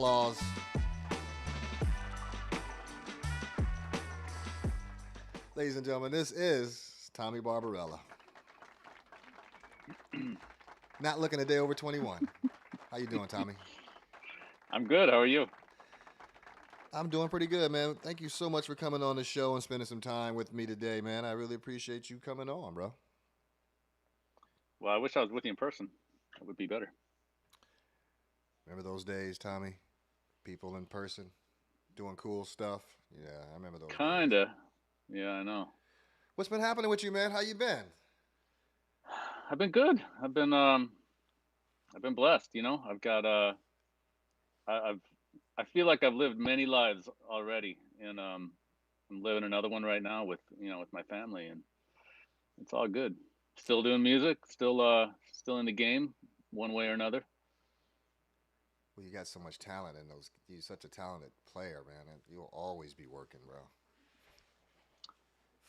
applause. Ladies and gentlemen, this is Tommy Barbarella. Not looking a day over 21. How you doing, Tommy? I'm good. How are you? I'm doing pretty good, man. Thank you so much for coming on the show and spending some time with me today, man. I really appreciate you coming on, bro. Well, I wish I was with you in person. That would be better. Remember those days, Tommy? People in person doing cool stuff. Yeah, I remember those days. Kinda. Yeah, I know. What's been happening with you, man? How you been? I've been good. I've been blessed. I've got I've I feel like I've lived many lives already, and I'm living another one right now with with my family, and it's all good. Still doing music. Still in the game, one way or another. Well, you got so much talent in those. You're such a talented player, man. And you'll always be working, bro.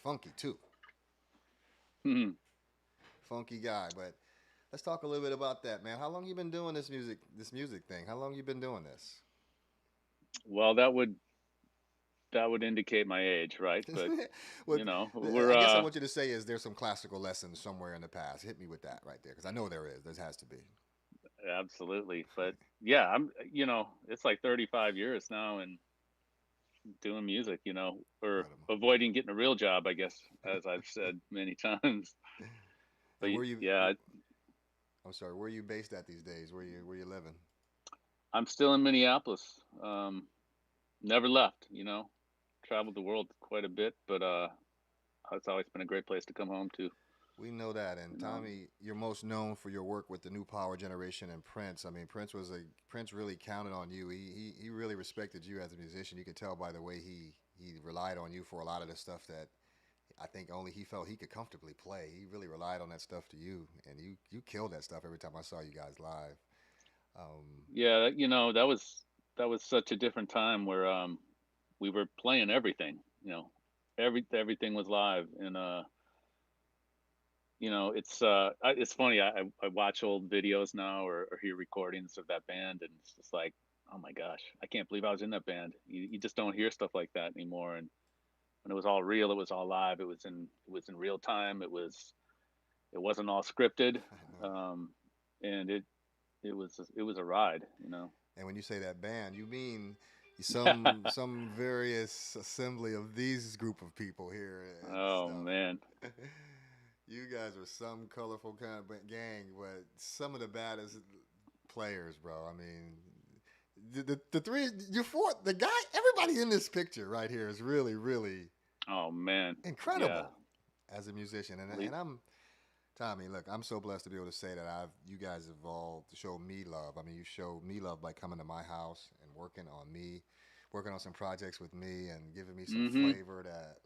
Funky too, funky guy. But let's talk a little bit about that, man. How long you been doing this music thing? How long you been doing this? Well, that would indicate my age, right? But Well, we're I guess I want you to say is there's some classical lessons somewhere in the past. Hit me with that right there, because I know there is. There has to be. absolutely. But yeah, it's like 35 years now and doing music, or Incredible. avoiding getting a real job, I guess, as I've said many times. But And where you? yeah, I'm sorry. Where are you based at these days? Where you living? I'm still in Minneapolis. Never left, traveled the world quite a bit, but it's always been a great place to come home to, We know that. And you know. Tommy, you're most known for your work with the New Power Generation and Prince. I mean, Prince really counted on you. He really respected you as a musician. You could tell by the way he relied on you for a lot of the stuff that I think only he felt he could comfortably play. He really relied on that stuff to you, and you killed that stuff every time I saw you guys live. Um, Yeah, that was such a different time where we were playing everything, everything was live, and it's funny. I watch old videos now or hear recordings of that band, and it's just like, oh my gosh, I can't believe I was in that band. You just don't hear stuff like that anymore. And when it was all real, it was all live. It was in real time. It wasn't all scripted, I know. um, and it was a ride. And when you say that band, you mean some various assembly of these group of people here and Oh stuff. man, You guys are some colorful kind of gang, but some of the baddest players, bro. I mean, the three, you four, the guy, everybody in this picture right here is really, really oh man, yeah. incredible as a musician. And Le- I'm Tommy. Look, I'm so blessed to be able to say that you guys have all showed me love. I mean, you showed me love by coming to my house and working on some projects with me and giving me some Mm-hmm. flavor that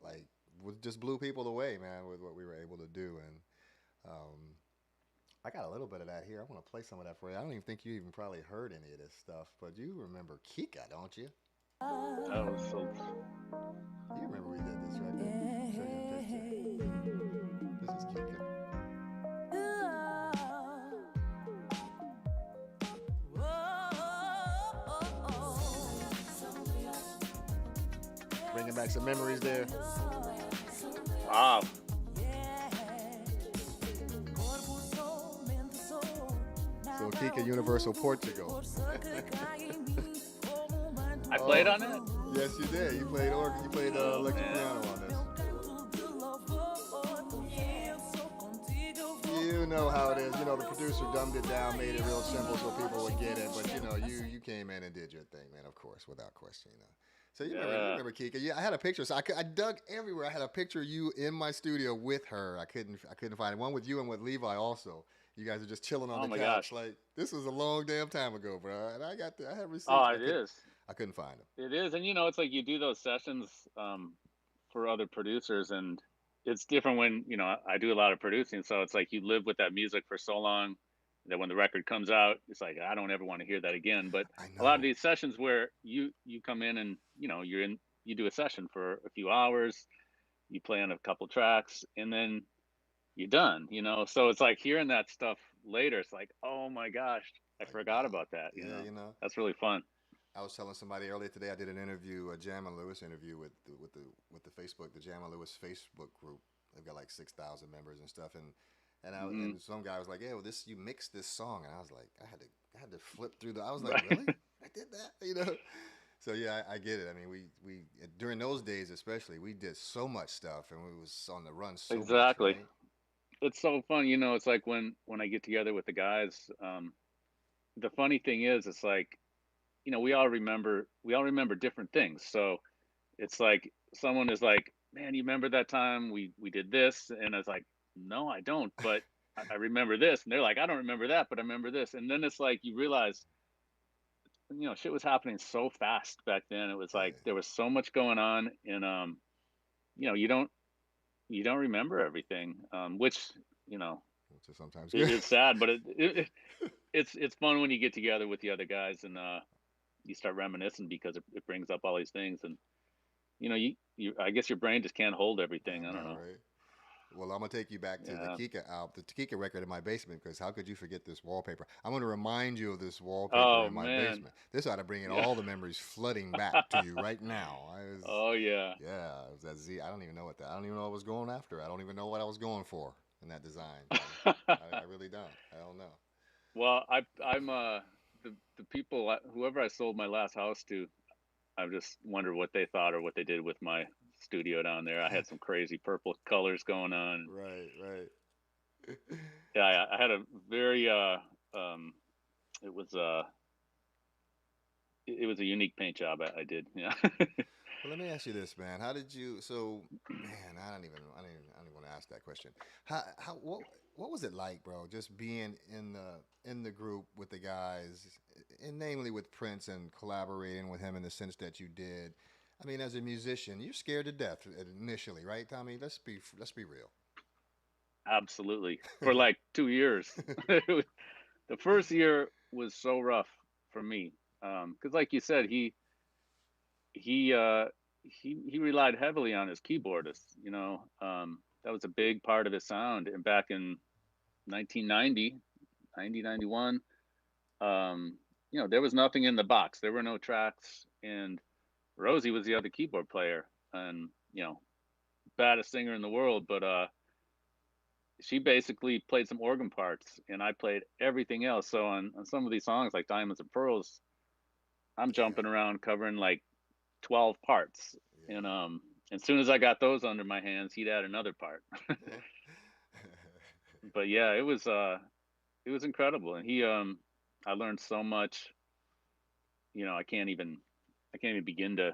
just blew people away, man, with what we were able to do. And um, I got a little bit of that here. I want to play some of that for you. I don't even think you even probably heard any of this stuff, but you remember Kika, don't you? That was so. You remember we did this right there. Show you a picture. This is Kika. Bringing back some memories there. Wow. So Kika, Universal Portugal. I played on it. Oh, yes, you did. You played organ. You played Oh electric man. piano on this. You know how it is. You know the producer dumbed it down, made it real simple so people would get it. But you came in and did your thing, man. Of course, without question. So you Yeah. remember Kika? Yeah, I had a picture. So I dug everywhere. I had a picture of you in my studio with her. I couldn't find it. One with you and with Levi also. You guys are just chilling on Oh the my couch. gosh. Like this was a long damn time ago, bro. And I had receipts, Oh, but it is. I couldn't find them. It is, and it's like you do those sessions for other producers, and it's different when I do a lot of producing, so it's like you live with that music for so long that when the record comes out, it's like I don't ever want to hear that again. But I a lot of know. these sessions where you come in and you do a session for a few hours, you play on a couple tracks, and then you're done. So it's like hearing that stuff later. It's like, oh my gosh, I Like forgot wow. about that. Yeah, That's really fun. I was telling somebody earlier today. I did an interview, a Jam and Lewis interview with the Facebook, the Jam and Lewis Facebook group. They've got like 6,000 members and stuff. Hmm. And some guy was like, "Yeah, well, this you mixed this song," and I was like, I had to flip through the. I was like, Right. "Really? I did that?" So yeah, I get it. I mean, we during those days especially, we did so much stuff, and we was on the run so much, Exactly. right? It's so fun. It's like when I get together with the guys. The funny thing is, it's like we all remember different things. So it's like someone is like, "Man, you remember that time we did this?" And I was like, "No, I don't, but I remember this." And they're like, "I don't remember that, but I remember this." And then it's like you realize, shit was happening so fast back then. It was like Yeah, there was so much going on, and you know, you don't remember everything, which you know which is sometimes good. it's sad, but it's fun when you get together with the other guys and you start reminiscing because it brings up all these things, and you I guess your brain just can't hold I everything. I don't know, know. right? Well, I'm gonna take you back to the Yeah. Kika album, the Kika record in my basement, because how could you forget this wallpaper? I'm gonna remind you of this wallpaper Oh in my man. basement. This ought to bring in Yeah. all the memories flooding back to you right now. Oh yeah. Yeah, it was that Z. I don't even know what that. I don't even know what I was going after. I don't even know what I was going for in that design, Tommy. I really don't. I don't know. Well, I'm the people whoever I sold my last house to, I just wonder what they thought or what they did with my studio down there. I had some crazy purple colors going on. Right, right. Yeah, I had a very um it was it was a unique paint job I did. Yeah. Well, let me ask you this, man. How did you? So, man, I don't even want to ask that question. What was it like, bro? Just being in the group with the guys, and namely with Prince and collaborating with him in the sense that you did. I mean, as a musician, you're scared to death initially, right, Tommy? Let's be real. Absolutely. For like 2 years. The first year was so rough for me. Cuz like you said, he uh he relied heavily on his keyboardist, that was a big part of his sound. And back in 1990, 91, there was nothing in the box. There were no tracks, and Rosie was the other keyboard player, and baddest singer in the world, but she basically played some organ parts and I played everything else. So on some of these songs like Diamonds and Pearls, I'm Yeah, jumping around covering like 12 parts. And yeah. as soon as I got those under my hands, he'd add another part. But yeah, it was incredible. And he I learned so much, you know, I can't even begin to.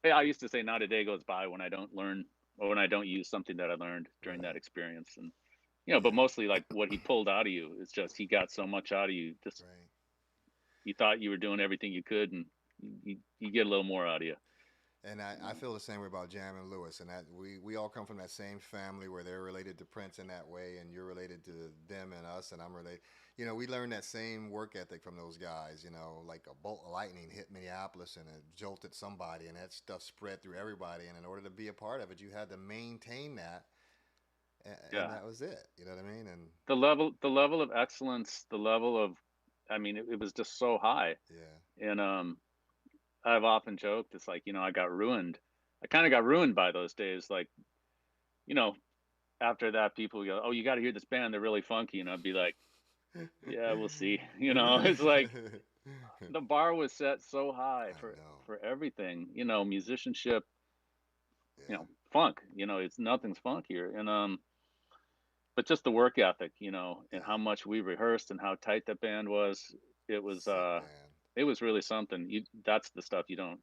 Hey, I used to say not a day goes by when I don't learn or when I don't use something that I learned during that Right. experience. And but Yeah. mostly like what he pulled out of you is just he got so much out of you. Just Right. you thought you were doing everything you could, and you get a little more out of you. And I feel the same way about Jam and Lewis, and that we all come from that same family where they're related to Prince in that way, and you're related to them and us, and I'm related. We learned that same work ethic from those guys. Like a bolt of lightning hit Minneapolis and it jolted somebody, and that stuff spread through everybody. And in order to be a part of it, you had to maintain that, and Yeah, that was it. You know what I mean? And the level of excellence, the level of, I mean, it was just so high. yeah, And I've often joked, it's like I got ruined. I kind of got ruined by those days. Like you know, after that, people go, "Oh, you got to hear this band. They're really funky," and I'd be like, "Yeah, we'll see." It's like the bar was set so high I for know. everything. Musicianship, Yeah, funk. It's nothing's funkier. And but just the work ethic, and how yeah. much we rehearsed and how tight that band was. It was Sick band. it was really something. That's the stuff you don't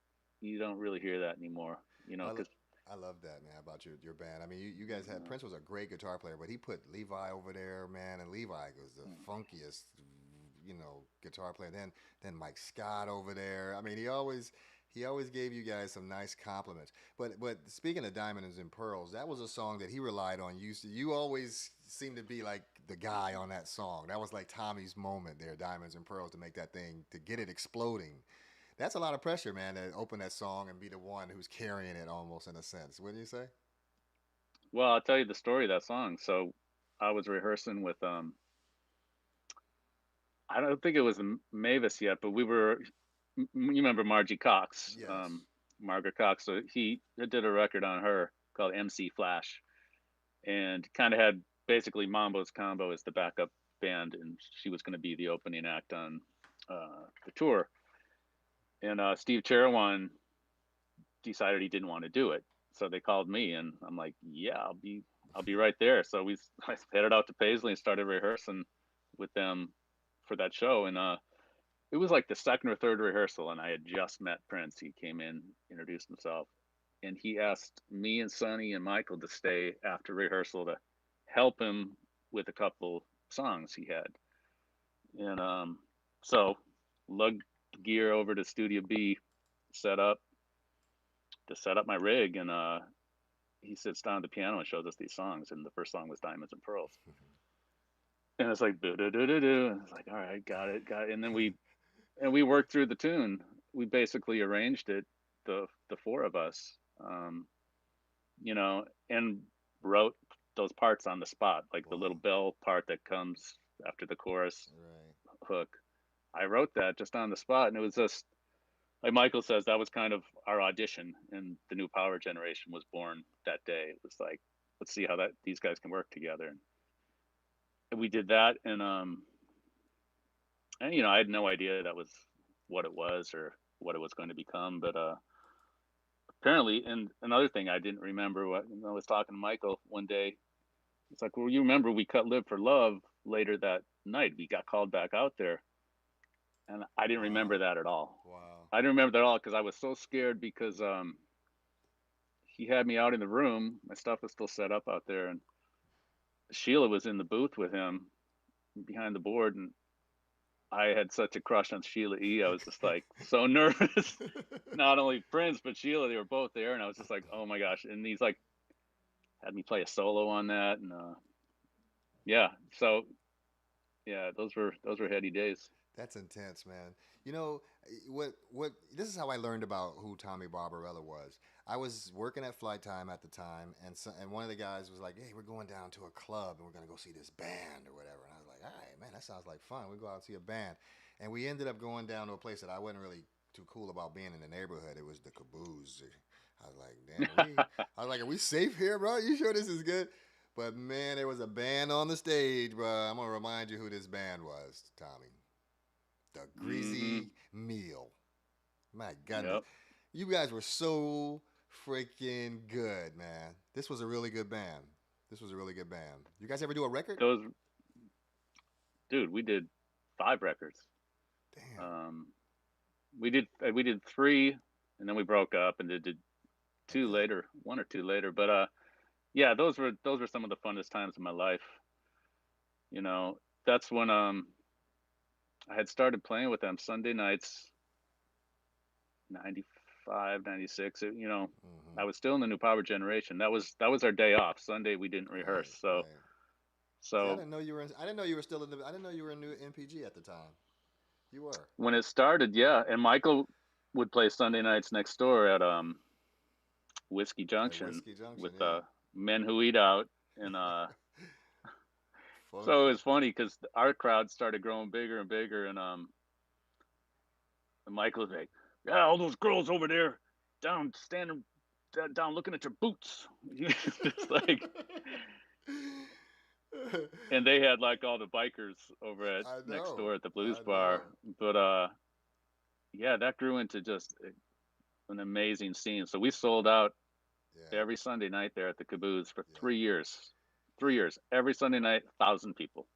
really hear that anymore. I, lo- Because I love that, man, about your band. I mean, you guys had Prince was a great guitar player, but he put Levi over there, man, and Levi was the funkiest, guitar player. Then Mike Scott over there. I mean, he always gave you guys some nice compliments. But speaking of Diamonds and Pearls, that was a song that he relied on. You always seemed to be like the guy on that song. That was like Tommy's moment there, Diamonds and Pearls, to make that thing to get it exploding. That's a lot of pressure, man, to open that song and be the one who's carrying it almost in a sense. Wouldn't you say? well, I'll tell you the story of that song. So I was rehearsing with I don't think it was Mavis yet, but we were. You remember Margie Cox, Yes. Margaret Cox. So he did a record on her called MC Flash, and kind of had basically Mambo's Combo as the backup band, and she was going to be the opening act on the tour. And Steve Cherawan decided he didn't want to do it, so they called me, and I'm like, yeah, I'll be right there. So I headed out to Paisley and started rehearsing with them for that show, and it was like the second or third rehearsal, and I had just met Prince. He came in, introduced himself, and he asked me and Sonny and Michael to stay after rehearsal to help him with a couple songs he had. And so lugged gear over to Studio B, set up set up my rig, and he sits down at the piano and shows us these songs. And the first song was Diamonds and Pearls, and it's like do do do do do, and it's like, all right, got it. And then we worked through the tune. We basically arranged it, the four of us, and wrote those parts on the spot, like the little Wow. bell part that comes after the chorus Right. hook. I wrote that just on the spot, and it was just like Michael says, that was kind of our audition, and the new Power Generation was born that day. It was like, let's see how that these guys can work together, and we did that, and I had no idea that was what it was or what it was going to become, but apparently, and another thing I didn't remember, what I was talking to Michael one day. It's like, well, you remember we cut Live for Love later that night. We got called back out there, and I didn't remember Wow. that at all. Wow. I didn't remember that at all because I was so scared because he had me out in the room. My stuff was still set up out there, and Sheila was in the booth with him behind the board, and I had such a crush on Sheila E. I was just like so nervous. Not only Prince but Sheila, they were both there, and I was just like, oh my gosh. And he's like had me play a solo on that, and yeah. So yeah, those were heady days. That's intense, man. You know what? This is how I learned about who Tommy Barbarella was. I was working at Flight Time at the time, and one of the guys was like, "Hey, we're going down to a club and we're gonna go see this band or whatever." And I was like, "All right, man, that sounds like fun. We go out and see a band." And we ended up going down to a place that I wasn't really too cool about being in the neighborhood. It was the Caboose. I was like, "Damn, I was like, are we safe here, bro? You sure this is good?" But man, there was a band on the stage, bro. I'm gonna remind you who this band was, Tommy. The Mm-hmm. Greasy Meal. My goodness. Yep. You guys were so freaking good, man. This was a really good band. This was a really good band. You guys ever do a record? Those dude, we did 5 records. Damn. Um, we did 3, and then we broke up and did two Okay. later, 1 or 2 later. But yeah, those were some of the funnest times of my life. You know, that's when I had started playing with them Sunday nights, 95, 96. Mm-hmm. I was still in the New Power Generation. That was our day off. Sunday we didn't rehearse. Right, So right. See, I so didn't know you were. I didn't know you were still in the. I didn't know you were in new MPG at the time. You were. when it started, yeah, and Michael would play Sunday nights next door at Whiskey At Junction Whiskey Junction, with yeah. Men Who Eat Out, and so it Funky. was funny because our crowd started growing bigger and bigger, and Michael was like, "Yeah, all those girls over there, down standing, down looking at your boots." Just like, and they had like all the bikers over at I next know. door at the blues I bar, know. but yeah, that grew into just an amazing scene. So we sold out Yeah. every Sunday night there at the Caboose for Yeah. 3 years. Yeah. 3 years, every Sunday night, 1,000 people.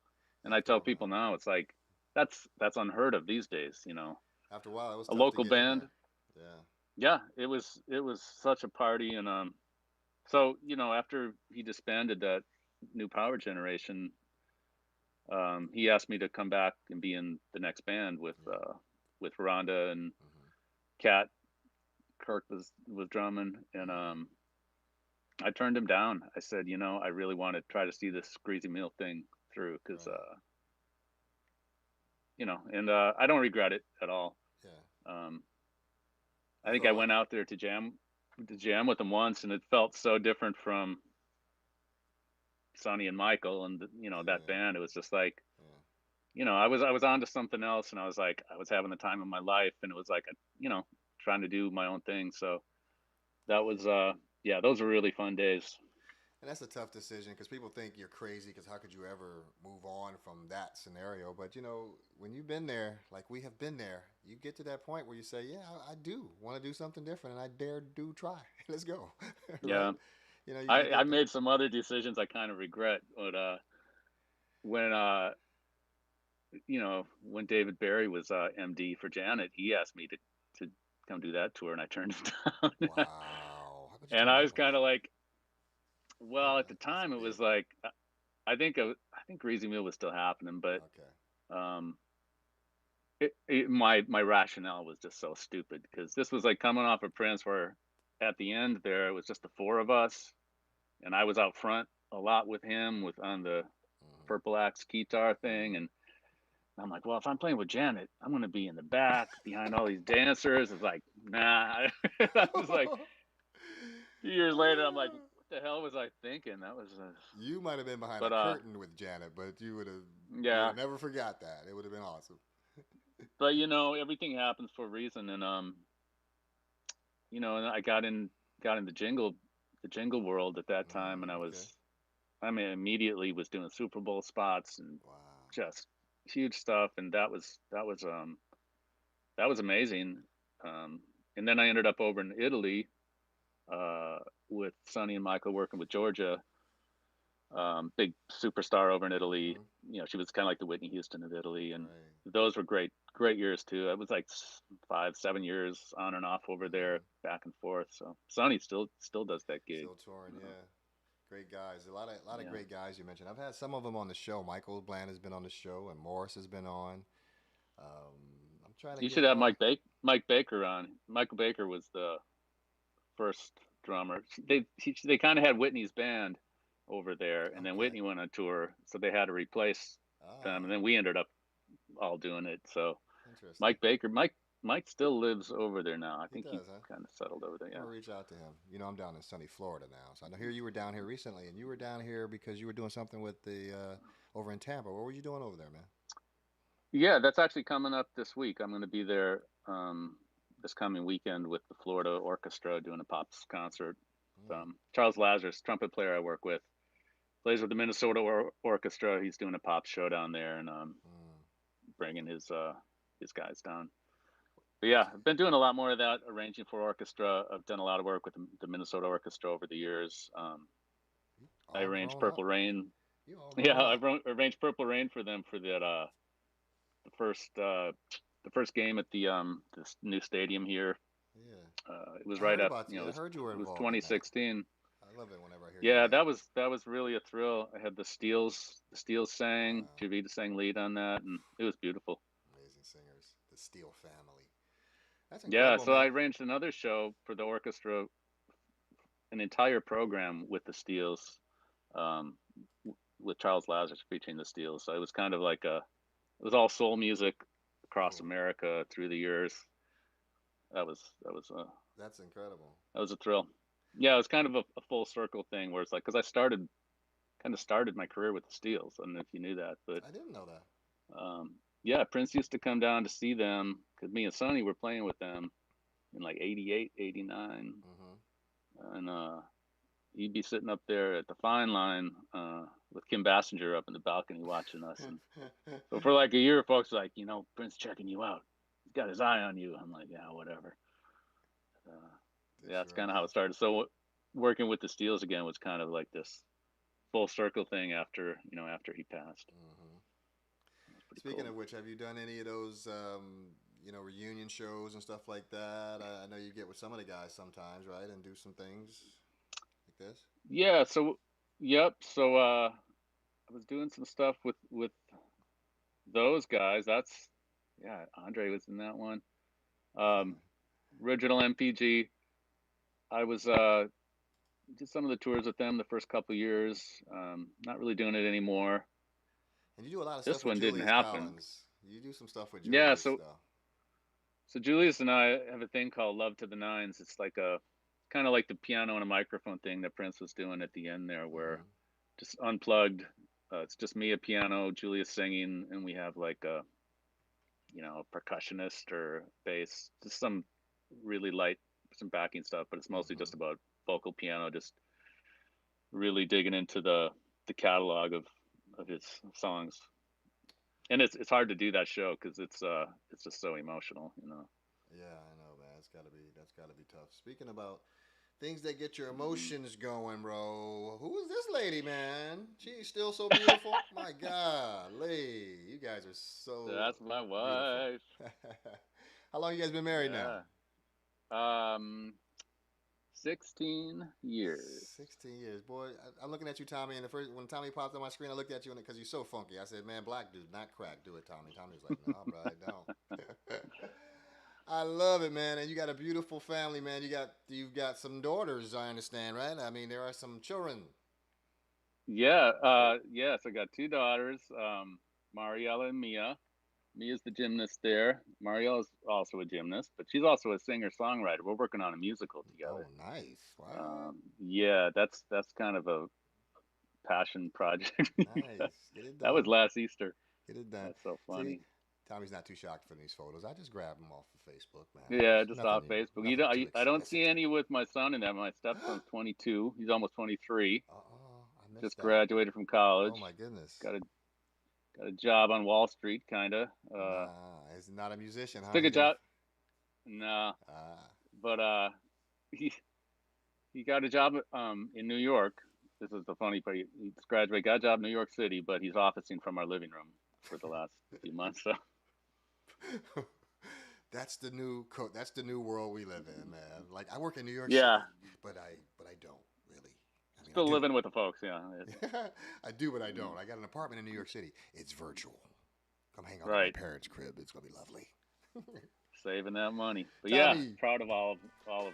And I After tell a people while. now, it's like that's unheard of these days. After a while, it was A tough to local get in band. there. Yeah. Yeah, it was such a party, and so after he disbanded that New Power Generation, he asked me to come back and be in the next band Yeah. with Rhonda and Mm-hmm. Kat. Kirk was drumming, and Mm-hmm. I turned him down. I said, I really want to try to see this Greasy Meal thing through because, Right. and I don't regret it at all. Yeah. Um, I You think felt I like. went out there to jam with them once, and it felt so different from Sonny and Michael and that Yeah. band. It was just like Yeah. I was on to something else, and I was like, I was having the time of my life, and it was like, trying to do my own thing. So that was, yeah, those were really fun days. And that's a tough decision because people think you're crazy because how could you ever move on from that scenario? But when you've been there, like we have been there, you get to that point where you say, "Yeah, I do want to do something different, and I dare do try. Let's go." Right? Yeah. You I get there. made some other decisions I kind of regret, but when when David Barry was MD for Janet, he asked me to come do that tour, and I turned it down. Wow, how could you And turn I that was one kind of down? like, well, at the That's time, it was big. like, I think Greasy Meal was still happening, but Okay. um, my rationale was just so stupid because this was like coming off of Prince, where at the end there it was just the four of us, and I was out front a lot with him with on the Mm-hmm. Purple Axe guitar thing, Mm-hmm. and I'm like, well, if I'm playing with Janet, I'm gonna be in the back behind all these dancers. It's like, nah. I was like, a few years later, I'm like, what the hell was I thinking? That was, You might have been behind a but curtain with Janet, but you would have yeah. never forgot that. It would have been awesome. But everything happens for a reason, and and I got in the jingle world at that time, and Okay. I mean, immediately was doing Super Bowl spots and Wow. just huge stuff, and that was amazing. Um, and then I ended up over in Italy uh, with Sonny and Michael working with Georgia, big superstar over in Italy. Mm-hmm. She was kind of like the Whitney Houston of Italy, and Right. those were great, great years too. It was like 5, 7 years on and off over Mm-hmm. there, back and forth. So Sonny still does that gig. Still touring, yeah. Great guys. A lot of Yeah, great guys you mentioned. I've had some of them on the show. Michael Bland has been on the show, and Morris has been on. I'm trying to you get should have more. Mike Baker on. Michael Baker was the first drummer. They kind of had Whitney's band over there, and then Okay. Whitney went on tour, so they had to replace them, and Ah, then we ended up all doing it. So interesting. Mike still lives over there now. I He think he does, huh? kind of settled over there. I'm Yeah. gonna reach out to him. I'm down in sunny Florida now, so I know here you were down here recently, and you were down here because you were doing something with the over in Tampa. What were you doing over there, man? Yeah, that's actually coming up this week. I'm going to be there this coming weekend with the Florida Orchestra doing a pops concert. Mm, Charles Lazarus, trumpet player I work with, plays with the Minnesota Orchestra. He's doing a pop show down there, and mm. bringing his guys down. But yeah, I've been doing a lot more of that, arranging for orchestra. I've done a lot of work with the Minnesota Orchestra over the years. You I all arranged grown up. Purple Rain. You all Yeah, grown I've up. arranged Purple Rain for them for that the first uh, the first game at the this new stadium here. Yeah, It was I right heard up, about you. I heard you were it was involved in that. 2016. I love it whenever I hear your Yeah, name. that was really a thrill. I had the Steels sang, Wow, Javita sang lead on that, and it was beautiful. amazing singers, the Steel family. That's Yeah, incredible, so I man. arranged another show for the orchestra, an entire program with the Steels, um, with Charles Lazarus featuring the Steels. So it was kind of like it was all soul music across Cool. America through the years. That's incredible. That was a thrill. Yeah, it was kind of a full circle thing where it's like, because I started my career with the Steels. I don't know if you knew that, but I didn't know that. yeah, Prince used to come down to see them because me and Sonny were playing with them in like 88, 89. Mm-hmm. And he'd be sitting up there at the fine line with Kim Bassinger up in the balcony watching us. And so for like a year, folks were like, Prince checking you out. He's got his eye on you. I'm like, yeah, whatever. Uh, They yeah, that's sure kind of how it did. started. So working with the Steels again was kind of like this full circle thing after he passed. Mm-hmm. It was pretty Speaking cool. of which, have you done any of those, reunion shows and stuff like that? I know you get with some of the guys sometimes, right, and do some things like this. Yeah. So, yep. So I was doing some stuff with those guys. Yeah. Andre was in that one. Um, Original MPG. I was did some of the tours with them the first couple of years. Not really doing it anymore. And you do a lot of stuff This with one didn't Julius happen. Collins. You do some stuff with Yeah. Julius, So though. so Julius and I have a thing called Love to the Nines. It's like a kind of like the piano and a microphone thing that Prince was doing at the end there, Mm-hmm. where just unplugged. It's just me, a piano, Julia singing, and we have like a percussionist or bass, just some really light, some backing stuff. But it's mostly Mm-hmm. just about vocal piano, just really digging into the catalog of his songs. And it's hard to do that show because it's just so emotional. Yeah, I know, man. That's gotta be tough. Speaking about things that get your Mhm. emotions going, bro. Who is this lady, man? She's still so beautiful. My God, Lee, you guys are so That's my beautiful. wife. How long you guys been married now? Yeah. Um, 16 years. 16 years, boy. I'm looking at you, Tommy, and the first when Tommy popped on my screen, I looked at you because you're so funky. I said, "Man, black dude, not crack. Do it, Tommy." Tommy was like, "No, bro, I don't." I love it, man. And you got a beautiful family, man. You've got some daughters, I understand, right? I mean, there are some children. Yeah. Yes, I got two daughters, Mariella and Mia. Mia's the gymnast there. Mariella's also a gymnast, but she's also a singer songwriter. We're working on a musical Oh, together. nice. What? Yeah, that's kind of a passion project. Nice. Get it That was done. last Easter. Get it done. That's so See, funny. Tommy's not too shocked for these photos. I just grabbed them off of Facebook, man. Yeah, There's just nothing off you, Facebook. You nothing don't, too I don't see explicit. any with my son in that. My stepson's 22. He's almost 23. I missed Just that. graduated from Oh college. my goodness. Got a got a job on Wall Street, kinda. Nah, he's not a musician, huh? Took He a didn't. job. No, Ah, but he he got a job in New York. This is the funny part. He graduated, got a job in New York City, but he's officing from our living room for the last few months. So That's the new world we live in, man. Like I work in New York yeah, City, but I don't really. I mean, I still do. living with the folks. Yeah, I do, but I don't. I got an apartment in New York City. It's virtual. Come hang out at my right. parents' crib. It's gonna be lovely. Saving that money. But yeah, Tommy, proud of all of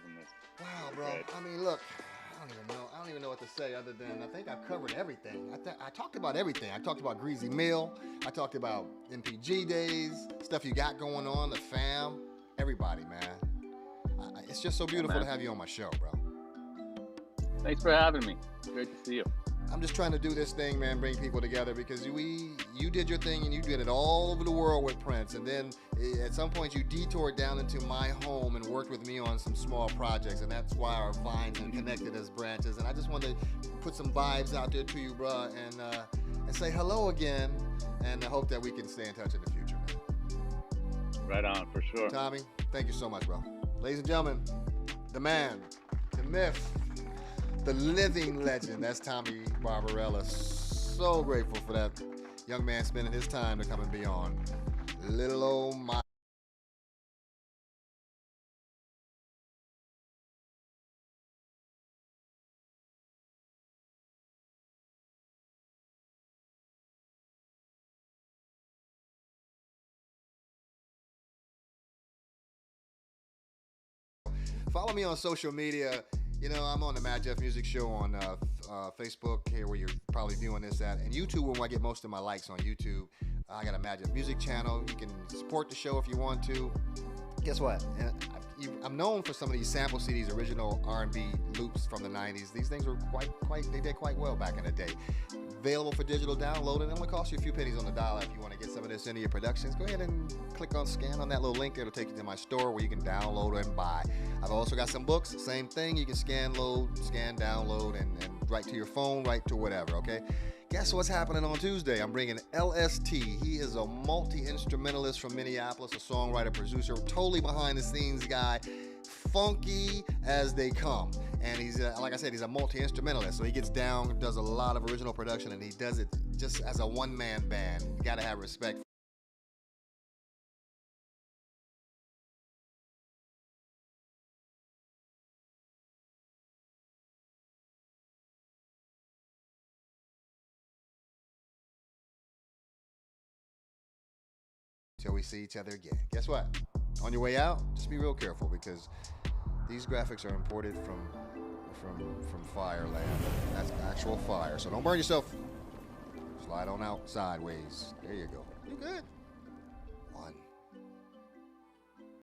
them. wow, They're bro. great. I mean, look, I don't even know. I don't even know what to say other than I think I've covered everything. I talked about everything. I talked about Greasy Meal. I talked about MPG days, stuff you got going on, the fam, everybody, man. It's just so Yeah, beautiful to man. have you on my show, bro. Thanks for having me. Great to see you. I'm just trying to do this thing, man, bring people together because you did your thing and you did it all over the world with Prince, and then at some point you detoured down into my home and worked with me on some small projects, and that's why our vines are connected as branches. And I just wanted to put some vibes out there to you, bro, and say hello again, and I hope that we can stay in touch in the future, man. Right on, for sure. Tommy, thank you so much, bro. Ladies and gentlemen, the man, the myth, the living legend. That's Tommy Barbarella. So grateful for that young man spending his time to come and be on Little Old My. Follow me on social media. You know, I'm on the Madjef Music Show on Facebook, here where you're probably viewing this at, and YouTube, where I get most of my likes on YouTube. I got a Madjef Music channel. You can support the show if you want to. Guess what? I'm known for some of these sample CDs, original R&B loops from the '90s. These things were they did quite well back in the day. Available for digital download, and it only costs you a few pennies on the dollar. If you want to get some of this into your productions, go ahead and click on scan on that little link. It'll take you to my store where you can download and buy. I've also got some books, same thing. You can scan, download, and right to your phone, right to whatever, okay? Guess what's happening on Tuesday? I'm bringing LST. He is a multi-instrumentalist from Minneapolis, a songwriter, producer, totally behind the scenes guy, funky as they come. And he's, like I said, he's a multi-instrumentalist. So he gets down, does a lot of original production, and he does it just as a one-man band. You gotta have respect. Till we see each other again. Guess what? On your way out, just be real careful because these graphics are imported from Fireland. That's actual fire. So don't burn yourself. Slide on out sideways. There you go. You good?